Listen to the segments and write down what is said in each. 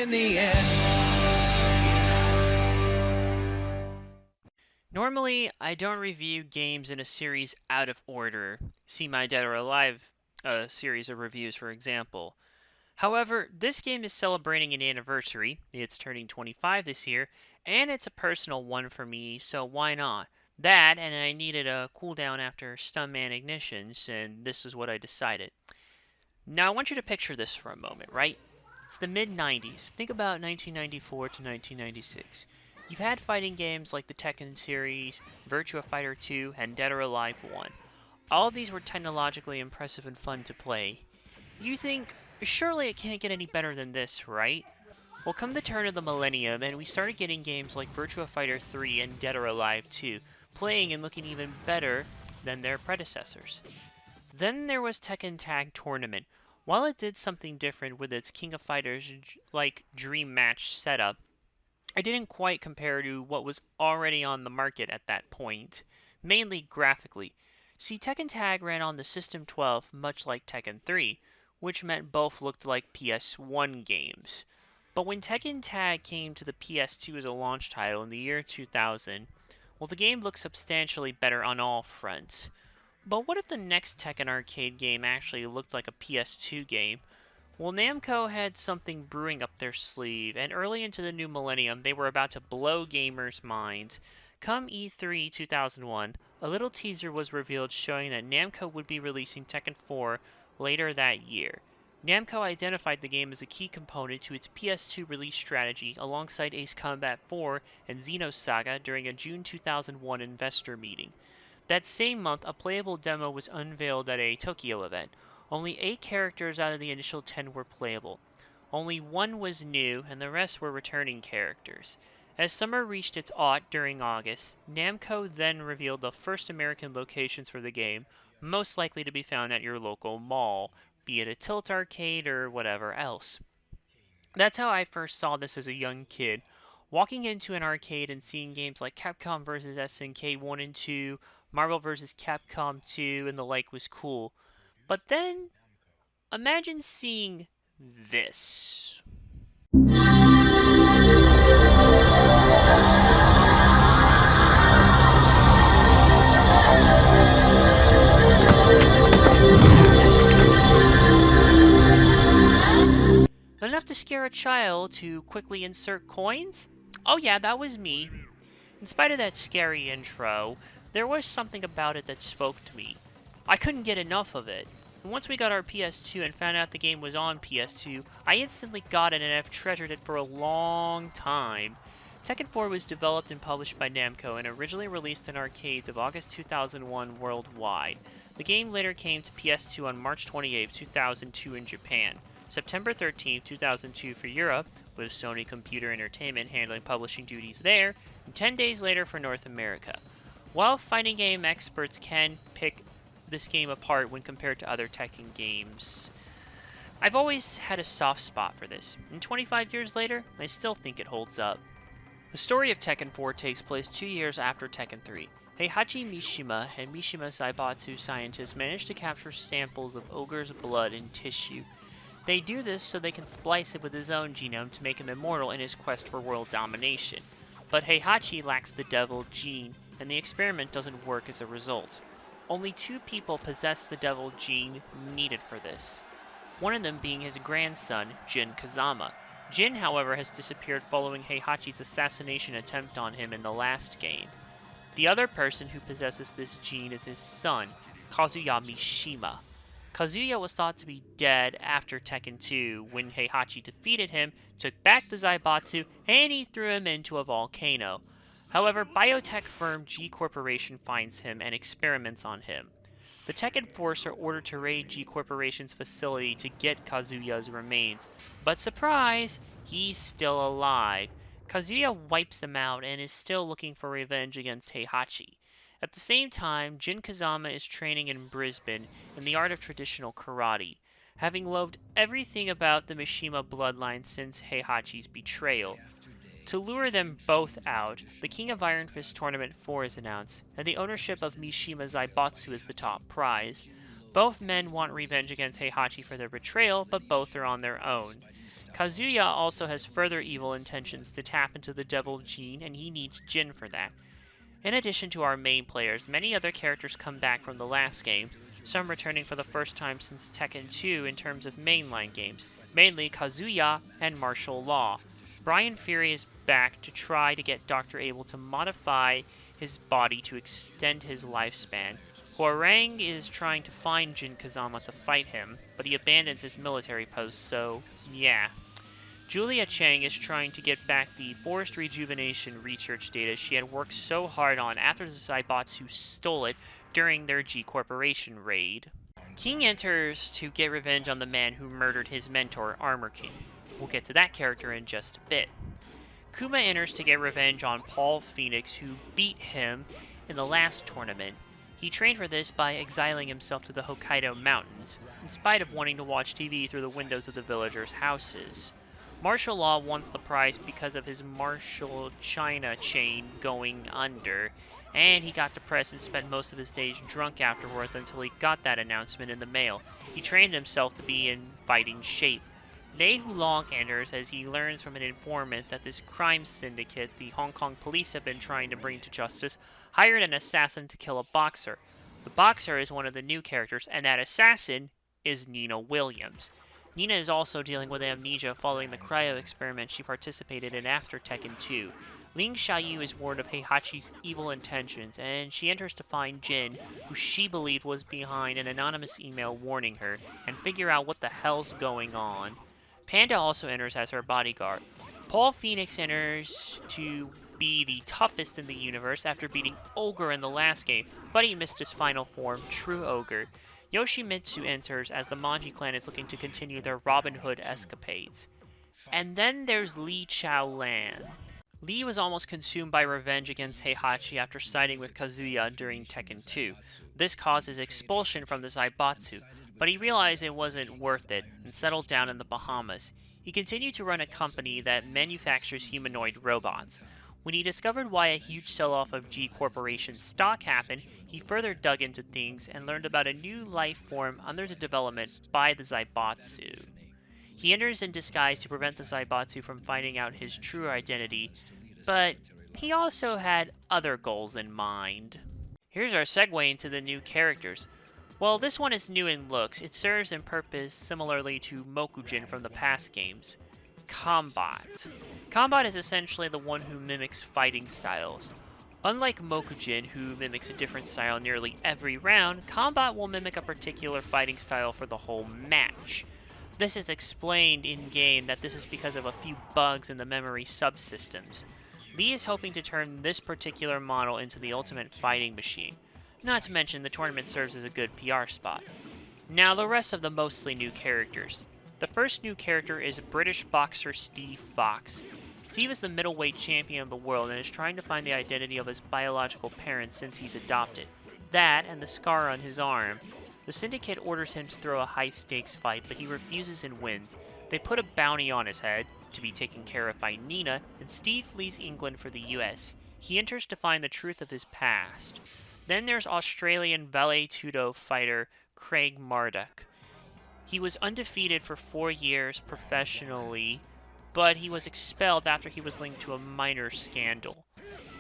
in the end. Normally, I don't review games in a series out of order. See my Dead or Alive series of reviews, for example. However, this game is celebrating an anniversary. It's turning 25 this year, and it's a personal one for me, so why not? That, and I needed a cooldown after Stuntman Ignitions, and this is what I decided. Now, I want you to picture this for a moment, right? It's the mid 90s. Think about 1994 to 1996. You've had fighting games like the Tekken series, Virtua Fighter 2, and Dead or Alive 1. All of these were technologically impressive and fun to play. You think, surely it can't get any better than this, right? Well, come the turn of the millennium, and we started getting games like Virtua Fighter 3 and Dead or Alive 2, playing and looking even better than their predecessors. Then there was Tekken Tag Tournament. While it did something different with its King of Fighters like Dream Match setup, it didn't quite compare to what was already on the market at that point, mainly graphically. See, Tekken Tag ran on the System 12 much like Tekken 3, which meant both looked like PS1 games. But when Tekken Tag came to the PS2 as a launch title in the year 2000, well, the game looked substantially better on all fronts. But what if the next Tekken arcade game actually looked like a PS2 game? Well, Namco had something brewing up their sleeve, and early into the new millennium, they were about to blow gamers' minds. Come E3 2001, a little teaser was revealed showing that Namco would be releasing Tekken 4 later that year. Namco identified the game as a key component to its PS2 release strategy alongside Ace Combat 4 and Xenosaga during a June 2001 investor meeting. That same month, a playable demo was unveiled at a Tokyo event. Only 8 characters out of the initial 10 were playable. Only one was new, and the rest were returning characters. As summer reached its aught during August, Namco then revealed the first American locations for the game, most likely to be found at your local mall, be it a Tilt arcade or whatever else. That's how I first saw this as a young kid. Walking into an arcade and seeing games like Capcom vs. SNK 1 and 2, Marvel vs. Capcom 2, and the like was cool. But then, imagine seeing this. Enough to scare a child to quickly insert coins? Oh yeah, that was me. In spite of that scary intro, there was something about it that spoke to me. I couldn't get enough of it. And once we got our PS2 and found out the game was on PS2, I instantly got it and have treasured it for a long time. Tekken 4 was developed and published by Namco and originally released in arcades of August 2001 worldwide. The game later came to PS2 on March 28, 2002 in Japan, September 13, 2002 for Europe, with Sony Computer Entertainment handling publishing duties there, and 10 days later for North America. While fighting game experts can pick this game apart when compared to other Tekken games, I've always had a soft spot for this, and 25 years later, I still think it holds up. The story of Tekken 4 takes place 2 years after Tekken 3. Heihachi Mishima and Mishima Zaibatsu scientists managed to capture samples of Ogre's blood and tissue. They do this so they can splice it with his own genome to make him immortal in his quest for world domination. But Heihachi lacks the devil gene, and the experiment doesn't work as a result. Only 2 people possess the devil gene needed for this, one of them being his grandson, Jin Kazama. Jin, however, has disappeared following Heihachi's assassination attempt on him in the last game. The other person who possesses this gene is his son, Kazuya Mishima. Kazuya was thought to be dead after Tekken 2 when Heihachi defeated him, took back the Zaibatsu, and he threw him into a volcano. However, biotech firm G Corporation finds him and experiments on him. The Tekken Force are ordered to raid G Corporation's facility to get Kazuya's remains, but surprise, he's still alive. Kazuya wipes them out and is still looking for revenge against Heihachi. At the same time, Jin Kazama is training in Brisbane in the art of traditional karate, having loved everything about the Mishima bloodline since Heihachi's betrayal. To lure them both out, the King of Iron Fist Tournament 4 is announced, and the ownership of Mishima Zaibatsu is the top prize. Both men want revenge against Heihachi for their betrayal, but both are on their own. Kazuya also has further evil intentions to tap into the devil gene, and he needs Jin for that. In addition to our main players, many other characters come back from the last game, some returning for the first time since Tekken 2 in terms of mainline games, mainly Kazuya and Martial Law. Brian Fury is back to try to get Dr. Abel to modify his body to extend his lifespan. Hwoarang is trying to find Jin Kazama to fight him, but he abandons his military post, so yeah. Julia Chang is trying to get back the forest rejuvenation research data she had worked so hard on after the Zaibatsu stole it during their G Corporation raid. King enters to get revenge on the man who murdered his mentor, Armor King. We'll get to that character in just a bit. Kuma enters to get revenge on Paul Phoenix, who beat him in the last tournament. He trained for this by exiling himself to the Hokkaido mountains, in spite of wanting to watch TV through the windows of the villagers' houses. Martial Law wants the prize because of his Martial China chain going under, and he got depressed and spent most of his days drunk afterwards until he got that announcement in the mail. He trained himself to be in fighting shape. Lei Hulong enters as he learns from an informant that this crime syndicate the Hong Kong police have been trying to bring to justice hired an assassin to kill a boxer. The boxer is one of the new characters, and that assassin is Nina Williams. Nina is also dealing with amnesia following the cryo experiment she participated in after Tekken 2. Ling Xiaoyu is warned of Heihachi's evil intentions, and she enters to find Jin, who she believed was behind an anonymous email warning her, and figure out what the hell's going on. Panda also enters as her bodyguard. Paul Phoenix enters to be the toughest in the universe after beating Ogre in the last game, but he missed his final form, True Ogre. Yoshimitsu enters as the Manji clan is looking to continue their Robin Hood escapades. And then there's Li Chaolan. Li was almost consumed by revenge against Heihachi after siding with Kazuya during Tekken 2. This caused his expulsion from the Zaibatsu, but he realized it wasn't worth it and settled down in the Bahamas. He continued to run a company that manufactures humanoid robots. When he discovered why a huge sell-off of G Corporation stock happened, he further dug into things and learned about a new life form under the development by the Zaibatsu. He enters in disguise to prevent the Zaibatsu from finding out his true identity, but he also had other goals in mind. Here's our segue into the new characters. Well, this one is new in looks. It serves in purpose similarly to Mokujin from the past games. Combat. Combat is essentially the one who mimics fighting styles. Unlike Mokujin, who mimics a different style nearly every round, Combat will mimic a particular fighting style for the whole match. This is explained in-game that this is because of a few bugs in the memory subsystems. Lee is hoping to turn this particular model into the ultimate fighting machine. Not to mention the tournament serves as a good PR spot. Now the rest of the mostly new characters. The first new character is British boxer Steve Fox. Steve is the middleweight champion of the world and is trying to find the identity of his biological parents since he's adopted. That and the scar on his arm. The syndicate orders him to throw a high-stakes fight, but he refuses and wins. They put a bounty on his head, to be taken care of by Nina, and Steve flees England for the US. He enters to find the truth of his past. Then there's Australian Vale Tudo fighter Craig Marduk. He was undefeated for 4 years professionally, but he was expelled after he was linked to a minor scandal.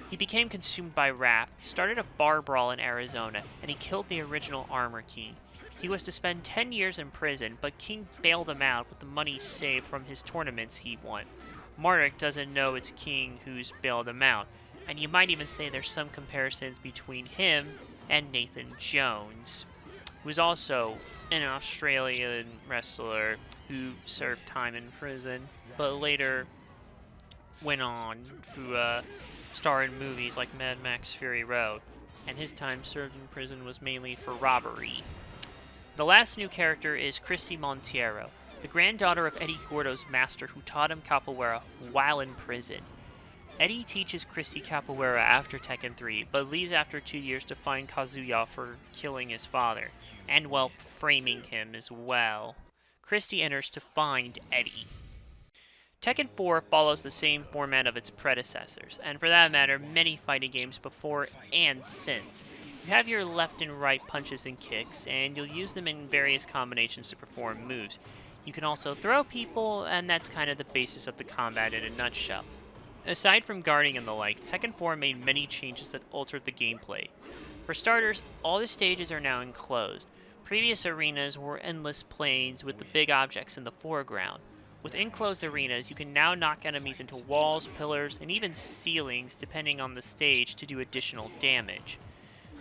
He became consumed by rap, started a bar brawl in Arizona, and he killed the original Armor King. He was to spend 10 years in prison, but King bailed him out with the money saved from his tournaments he won. Marduk doesn't know it's King who's bailed him out, and you might even say there's some comparisons between him and Nathan Jones, who's also an Australian wrestler who served time in prison, but later went on to star in movies like Mad Max Fury Road, and his time served in prison was mainly for robbery. The last new character is Chrissy Monteiro, the granddaughter of Eddie Gordo's master who taught him capoeira while in prison. Eddie teaches Chrissy capoeira after Tekken 3, but leaves after 2 years to find Kazuya for killing his father, and well, framing him as well. Christy enters to find Eddie. Tekken 4 follows the same format of its predecessors, and for that matter, many fighting games before and since. You have your left and right punches and kicks, and you'll use them in various combinations to perform moves. You can also throw people, and that's kind of the basis of the combat in a nutshell. Aside from guarding and the like, Tekken 4 made many changes that altered the gameplay. For starters, all the stages are now enclosed. Previous arenas were endless plains with the big objects in the foreground. With enclosed arenas, you can now knock enemies into walls, pillars, and even ceilings depending on the stage to do additional damage.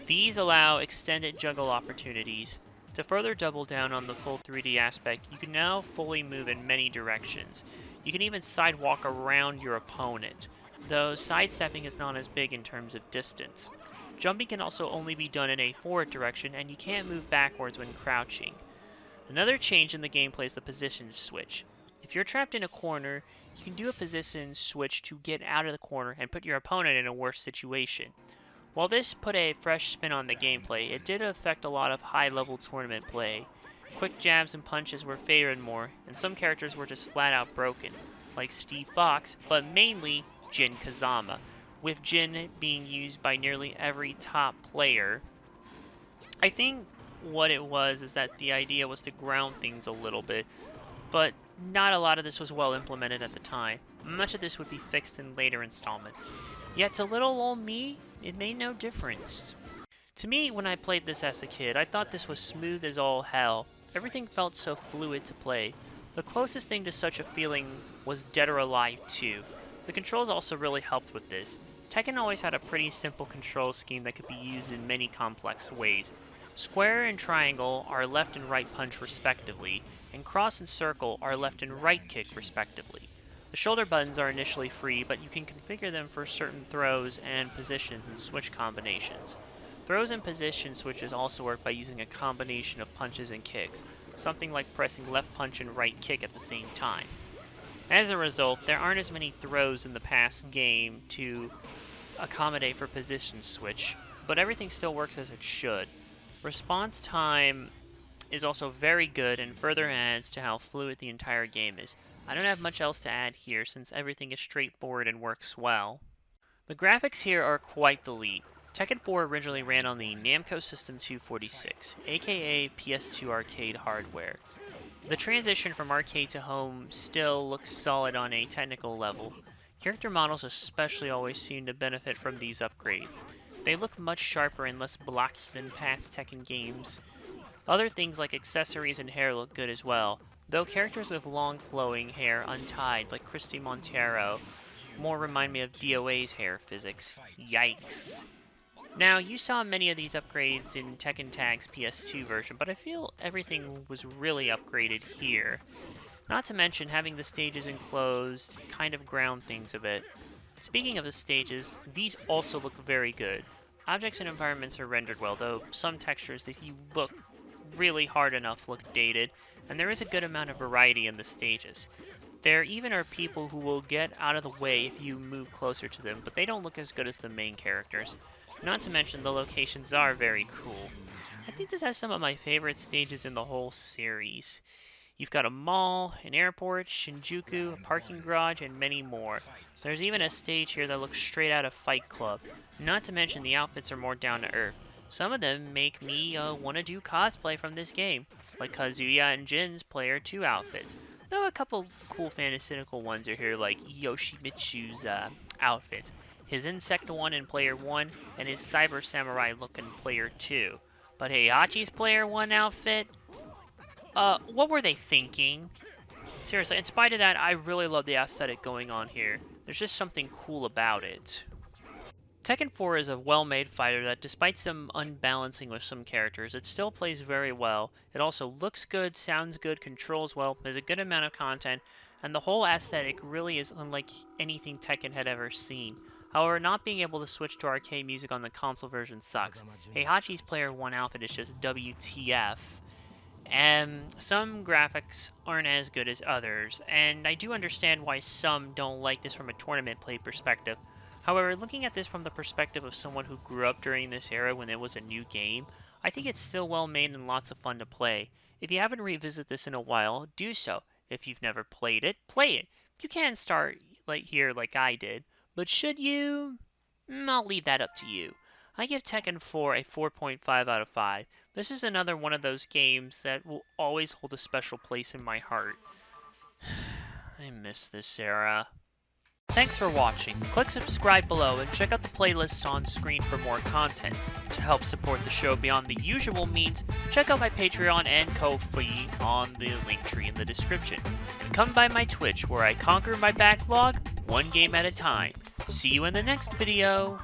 These allow extended juggle opportunities. To further double down on the full 3D aspect, you can now fully move in many directions. You can even sidewalk around your opponent, though sidestepping is not as big in terms of distance. Jumping can also only be done in a forward direction, and you can't move backwards when crouching. Another change in the gameplay is the position switch. If you're trapped in a corner, you can do a position switch to get out of the corner and put your opponent in a worse situation. While this put a fresh spin on the gameplay, it did affect a lot of high-level tournament play. Quick jabs and punches were favored more, and some characters were just flat-out broken, like Steve Fox, but mainly Jin Kazama, with Jin being used by nearly every top player. I think what it was is that the idea was to ground things a little bit, but not a lot of this was well implemented at the time. Much of this would be fixed in later installments. Yet to little old me, it made no difference. To me, when I played this as a kid, I thought this was smooth as all hell. Everything felt so fluid to play. The closest thing to such a feeling was Dead or Alive 2. The controls also really helped with this. Tekken always had a pretty simple control scheme that could be used in many complex ways. Square and triangle are left and right punch respectively, and cross and circle are left and right kick respectively. The shoulder buttons are initially free, but you can configure them for certain throws and positions and switch combinations. Throws and position switches also work by using a combination of punches and kicks, something like pressing left punch and right kick at the same time. As a result, there aren't as many throws in the past game to accommodate for position switch, but everything still works as it should. Response time is also very good and further adds to how fluid the entire game is. I don't have much else to add here since everything is straightforward and works well. The graphics here are quite the leap. Tekken 4 originally ran on the Namco System 246, aka PS2 arcade hardware. The transition from arcade to home still looks solid on a technical level. Character models especially always seem to benefit from these upgrades. They look much sharper and less blocky than past Tekken games. Other things like accessories and hair look good as well, though characters with long flowing hair untied like Christy Montero more remind me of DOA's hair physics. Yikes. Now, you saw many of these upgrades in Tekken Tag's PS2 version, but I feel everything was really upgraded here. Not to mention, having the stages enclosed kind of ground things a bit. Speaking of the stages, these also look very good. Objects and environments are rendered well, though some textures, if you look really hard enough, look dated, and there is a good amount of variety in the stages. There even are people who will get out of the way if you move closer to them, but they don't look as good as the main characters. Not to mention, the locations are very cool. I think this has some of my favorite stages in the whole series. You've got a mall, an airport, Shinjuku, a parking garage, and many more. There's even a stage here that looks straight out of Fight Club. Not to mention, the outfits are more down to earth. Some of them make me want to do cosplay from this game, like Kazuya and Jin's Player 2 outfits. Though a couple cool fantastical ones are here, like Yoshimitsu's outfit. His insect one in Player 1, and his Cyber Samurai look in Player 2. But Heihachi's Player 1 outfit? What were they thinking? Seriously, in spite of that, I really love the aesthetic going on here. There's just something cool about it. Tekken 4 is a well-made fighter that, despite some unbalancing with some characters, it still plays very well. It also looks good, sounds good, controls well, has a good amount of content, and the whole aesthetic really is unlike anything Tekken had ever seen. However, not being able to switch to arcade music on the console version sucks. Heihachi's Player 1 outfit is just WTF. And some graphics aren't as good as others, and I do understand why some don't like this from a tournament play perspective. However, looking at this from the perspective of someone who grew up during this era when it was a new game, I think it's still well made and lots of fun to play. If you haven't revisited this in a while, do so. If you've never played it, play it. You can start here like I did, but should you? I'll leave that up to you. I give Tekken 4 a 4.5 out of 5. This is another one of those games that will always hold a special place in my heart. I miss this era. Thanks for watching. Click subscribe below and check out the playlist on screen for more content. To help support the show beyond the usual means, check out my Patreon and Ko-fi on the link tree in the description. And come by my Twitch where I conquer my backlog one game at a time. See you in the next video!